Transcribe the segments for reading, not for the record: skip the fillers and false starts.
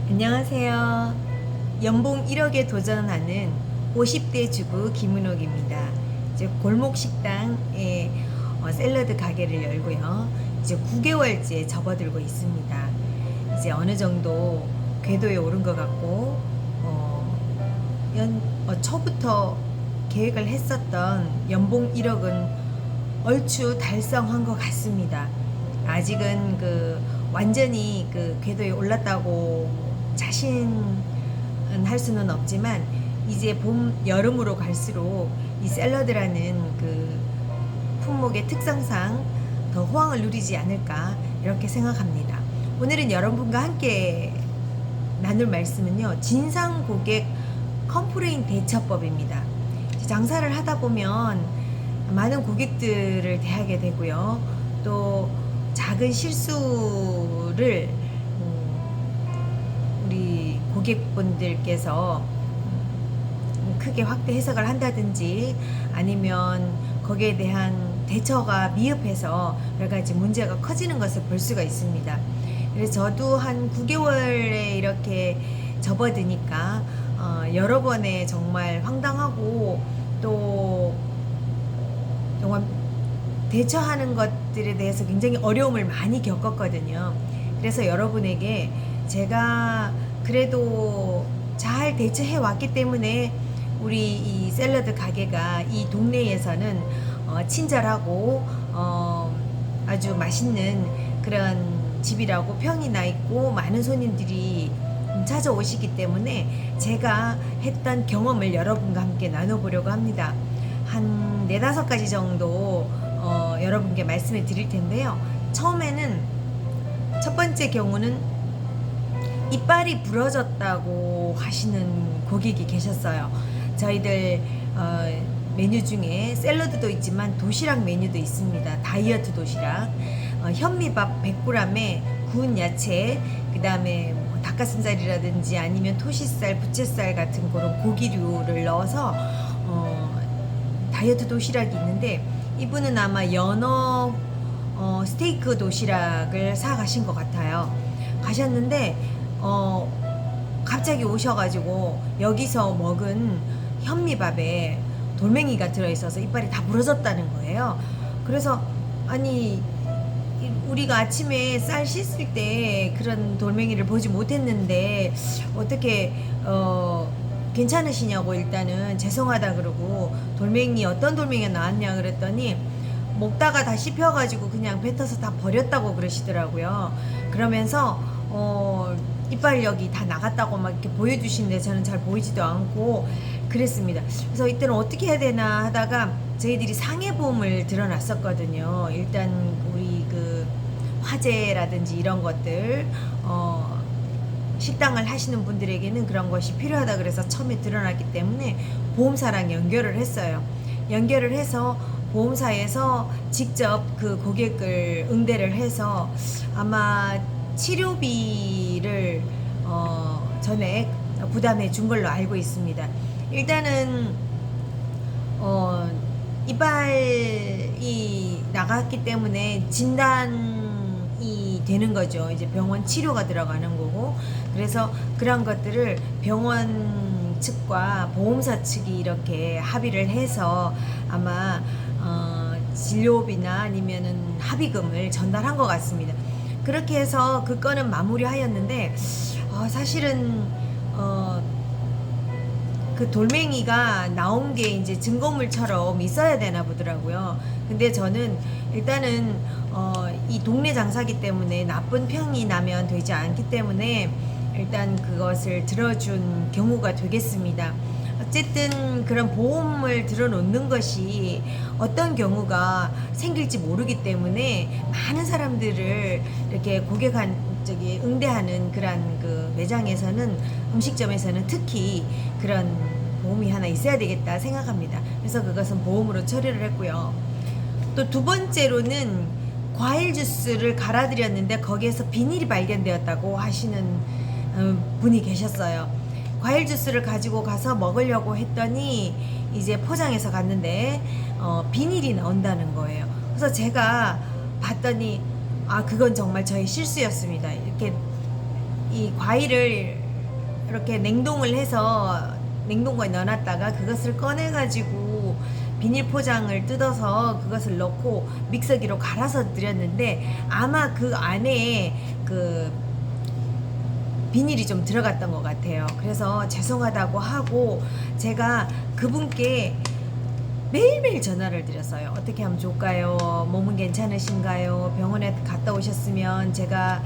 안녕하세요. 연봉 1억에 도전하는 50대 주부 김은옥입니다. 이제 골목 식당에 샐러드 가게를 열고요. 이제 9개월째 접어들고 있습니다. 이제 어느 정도 궤도에 오른 것 같고, 초부터 계획을 했었던 연봉 1억은 얼추 달성한 것 같습니다. 아직은 완전히 궤도에 올랐다고 자신은 할 수는 없지만, 이제 봄, 여름으로 갈수록 이 샐러드라는 품목의 특성상 더 호황을 누리지 않을까 이렇게 생각합니다. 오늘은 여러분과 함께 나눌 말씀은요, 진상 고객 컴플레인 대처법입니다. 장사를 하다 보면 많은 고객들을 대하게 되고요, 또 작은 실수를 우리 고객분들께서 크게 확대 해석을 한다든지, 아니면 거기에 대한 대처가 미흡해서 여러 가지 문제가 커지는 것을 볼 수가 있습니다. 그래서 저도 한 9개월에 이렇게 접어드니까 여러 번의 정말 황당하고, 또 정말 대처하는 것들에 대해서 굉장히 어려움을 많이 겪었거든요. 그래서 여러분에게 제가 그래도 잘 대처해 왔기 때문에 우리 이 샐러드 가게가 이 동네에서는 친절하고 아주 맛있는 그런 집이라고 평이 나 있고, 많은 손님들이 찾아오시기 때문에 제가 했던 경험을 여러분과 함께 나눠보려고 합니다. 한 4-5가지 정도 여러분께 말씀을 드릴 텐데요. 처음에는, 첫 번째 경우는 이빨이 부러졌다고 하시는 고객이 계셨어요. 저희들 메뉴 중에 샐러드도 있지만 도시락 메뉴도 있습니다. 다이어트 도시락. 현미밥 100g에 구운 야채, 그 다음에 닭가슴살이라든지 아니면 토시살, 부채살 같은 그런 고기류를 넣어서 다이어트 도시락이 있는데, 이분은 아마 연어 스테이크 도시락을 사 가신 것 같아요. 가셨는데 갑자기 오셔가지고 여기서 먹은 현미밥에 돌멩이가 들어있어서 이빨이 다 부러졌다는 거예요. 그래서 아니, 우리가 아침에 쌀 씻을 때 그런 돌멩이를 보지 못했는데 어떻게 괜찮으시냐고, 일단은 죄송하다 그러고, 돌멩이 어떤 돌멩이가 나왔냐 그랬더니 먹다가 다 씹혀가지고 그냥 뱉어서 다 버렸다고 그러시더라고요. 그러면서 이빨력이 다 나갔다고 막 이렇게 보여주시는데 저는 잘 보이지도 않고 그랬습니다. 그래서 이때는 어떻게 해야 되나 하다가 저희들이 상해보험을 들어놨었거든요. 일단 우리 화재라든지 이런 것들, 식당을 하시는 분들에게는 그런 것이 필요하다 그래서 처음에 들어놨기 때문에 보험사랑 연결을 했어요. 연결을 해서 보험사에서 직접 그 고객을 응대를 해서 아마 치료비를 전액 부담해 준 걸로 알고 있습니다. 일단은 이빨이 나갔기 때문에 진단이 되는 거죠. 이제 병원 치료가 들어가는 거고, 그래서 그런 것들을 병원 측과 보험사 측이 이렇게 합의를 해서 아마 진료비나 아니면은 합의금을 전달한 것 같습니다. 그렇게 해서 그 건은 마무리하였는데, 사실은 그 돌멩이가 나온 게 이제 증거물처럼 있어야 되나 보더라고요. 근데 저는 일단은 이 동네 장사기 때문에 나쁜 평이 나면 되지 않기 때문에 일단 그것을 들어준 경우가 되겠습니다. 어쨌든 그런 보험을 들어놓는 것이 어떤 경우가 생길지 모르기 때문에 많은 사람들을 이렇게 응대하는 그런 매장에서는, 음식점에서는 특히 그런 보험이 하나 있어야 되겠다 생각합니다. 그래서 그것은 보험으로 처리를 했고요. 또 두 번째로는 과일 주스를 갈아드렸는데 거기에서 비닐이 발견되었다고 하시는 분이 계셨어요. 과일 주스를 가지고 가서 먹으려고 했더니 이제 포장해서 갔는데 비닐이 나온다는 거예요. 그래서 제가 봤더니 그건 정말 저의 실수였습니다. 이렇게 이 과일을 이렇게 냉동을 해서 냉동고에 넣어놨다가 그것을 꺼내가지고 비닐 포장을 뜯어서 그것을 넣고 믹서기로 갈아서 드렸는데 아마 그 안에 그 비닐이 좀 들어갔던 것 같아요. 그래서 죄송하다고 하고 제가 그분께 매일매일 전화를 드렸어요. 어떻게 하면 좋을까요? 몸은 괜찮으신가요? 병원에 갔다 오셨으면 제가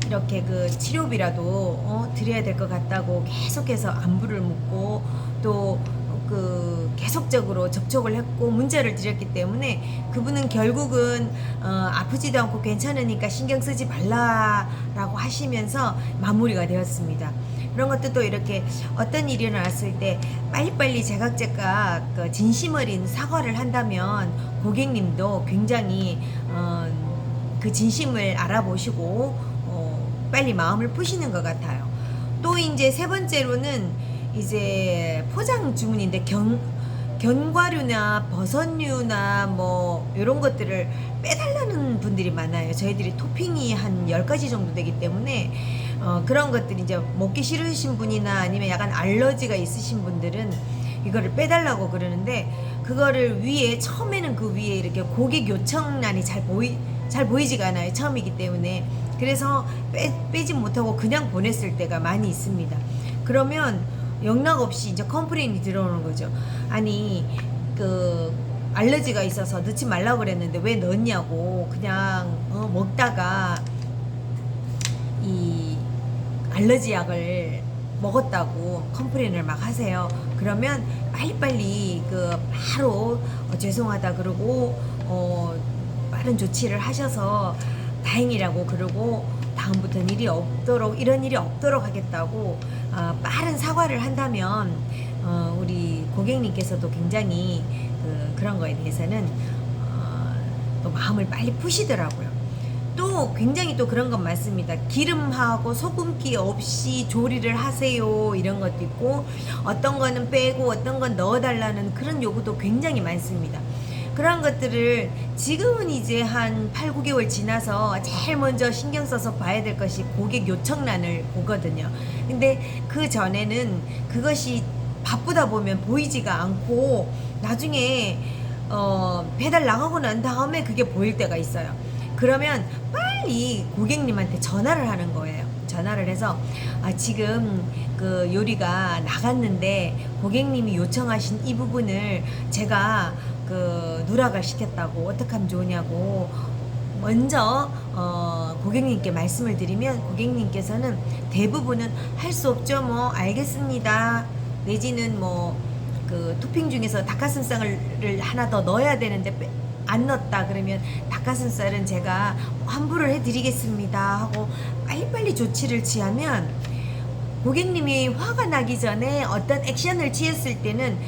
이렇게 그 치료비라도 드려야 될 것 같다고 계속해서 안부를 묻고 또 계속적으로 접촉을 했고 문자를 드렸기 때문에 그분은 결국은 아프지도 않고 괜찮으니까 신경 쓰지 말라라고 하시면서 마무리가 되었습니다. 그런 것도 또 이렇게 어떤 일이 일어났을 때 빨리빨리 제각제각 그 진심 어린 사과를 한다면 고객님도 굉장히 그 진심을 알아보시고 빨리 마음을 푸시는 것 같아요. 또 이제 세 번째로는 이제 포장 주문인데 견과류나 버섯류나 뭐 이런 것들을 빼달라는 분들이 많아요. 저희들이 토핑이 한 10가지 정도 되기 때문에 그런 것들이 이제 먹기 싫으신 분이나 아니면 약간 알러지가 있으신 분들은 이거를 빼달라고 그러는데 그거를 위에 처음에는 그 위에 이렇게 고객 요청란이 잘 보이지가 않아요. 처음이기 때문에. 그래서 빼지 못하고 그냥 보냈을 때가 많이 있습니다. 그러면 영락없이 이제 컴플레인이 들어오는 거죠. 아니 그 알러지가 있어서 넣지 말라고 그랬는데 왜 넣었냐고 그냥 먹다가 이 알러지 약을 먹었다고 컴플레인을 막 하세요. 그러면 빨리빨리 바로 죄송하다 그러고 빠른 조치를 하셔서 다행이라고 그러고 다음부터는 이런 일이 없도록 하겠다고 빠른 사과를 한다면 우리 고객님께서도 굉장히 그런 거에 대해서는 또 마음을 빨리 푸시더라고요. 또 굉장히 또 그런 건 많습니다. 기름하고 소금기 없이 조리를 하세요 이런 것도 있고 어떤 거는 빼고 어떤 건 넣어달라는 그런 요구도 굉장히 많습니다. 그런 것들을 지금은 이제 한 8, 9개월 지나서 제일 먼저 신경 써서 봐야 될 것이 고객 요청란을 보거든요. 근데 그 전에는 그것이 바쁘다 보면 보이지가 않고 나중에 배달 나가고 난 다음에 그게 보일 때가 있어요. 그러면 빨리 고객님한테 전화를 하는 거예요. 전화를 해서 지금 그 요리가 나갔는데 고객님이 요청하신 이 부분을 제가 누락을 시켰다고 어떻게 하면 좋으냐고 먼저 고객님께 말씀을 드리면 고객님께서는 대부분은 할 수 없죠 뭐 알겠습니다 내지는 토핑 중에서 닭가슴살을 하나 더 넣어야 되는데 안 넣었다 그러면 닭가슴살은 제가 환불을 해드리겠습니다 하고 빨리빨리 조치를 취하면 고객님이 화가 나기 전에 어떤 액션을 취했을 때는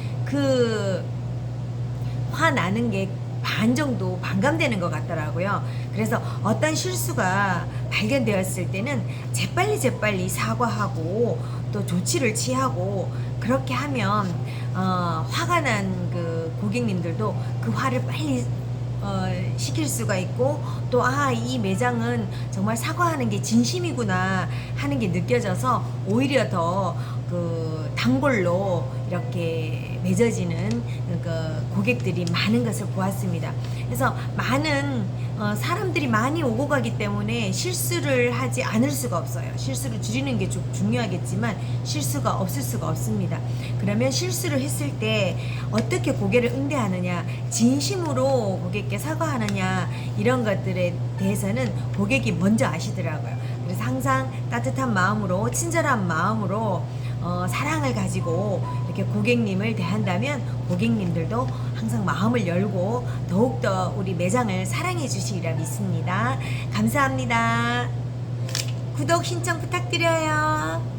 화나는 게 반 정도 반감되는 것 같더라고요. 그래서 어떤 실수가 발견되었을 때는 재빨리 사과하고 또 조치를 취하고 그렇게 하면 화가 난 그 고객님들도 그 화를 빨리 시킬 수가 있고 또 이 매장은 정말 사과하는 게 진심이구나 하는 게 느껴져서 오히려 더 단골로 이렇게 맺어지는 고객들이 많은 것을 보았습니다. 그래서 많은 사람들이 많이 오고 가기 때문에 실수를 하지 않을 수가 없어요. 실수를 줄이는 게 좀 중요하겠지만 실수가 없을 수가 없습니다. 그러면 실수를 했을 때 어떻게 고객을 응대하느냐, 진심으로 고객께 사과하느냐 이런 것들에 대해서는 고객이 먼저 아시더라고요. 그래서 항상 따뜻한 마음으로 친절한 마음으로 사랑을 가지고 이렇게 고객님을 대한다면 고객님들도 항상 마음을 열고 더욱더 우리 매장을 사랑해 주시리라 믿습니다. 감사합니다. 구독 신청 부탁드려요.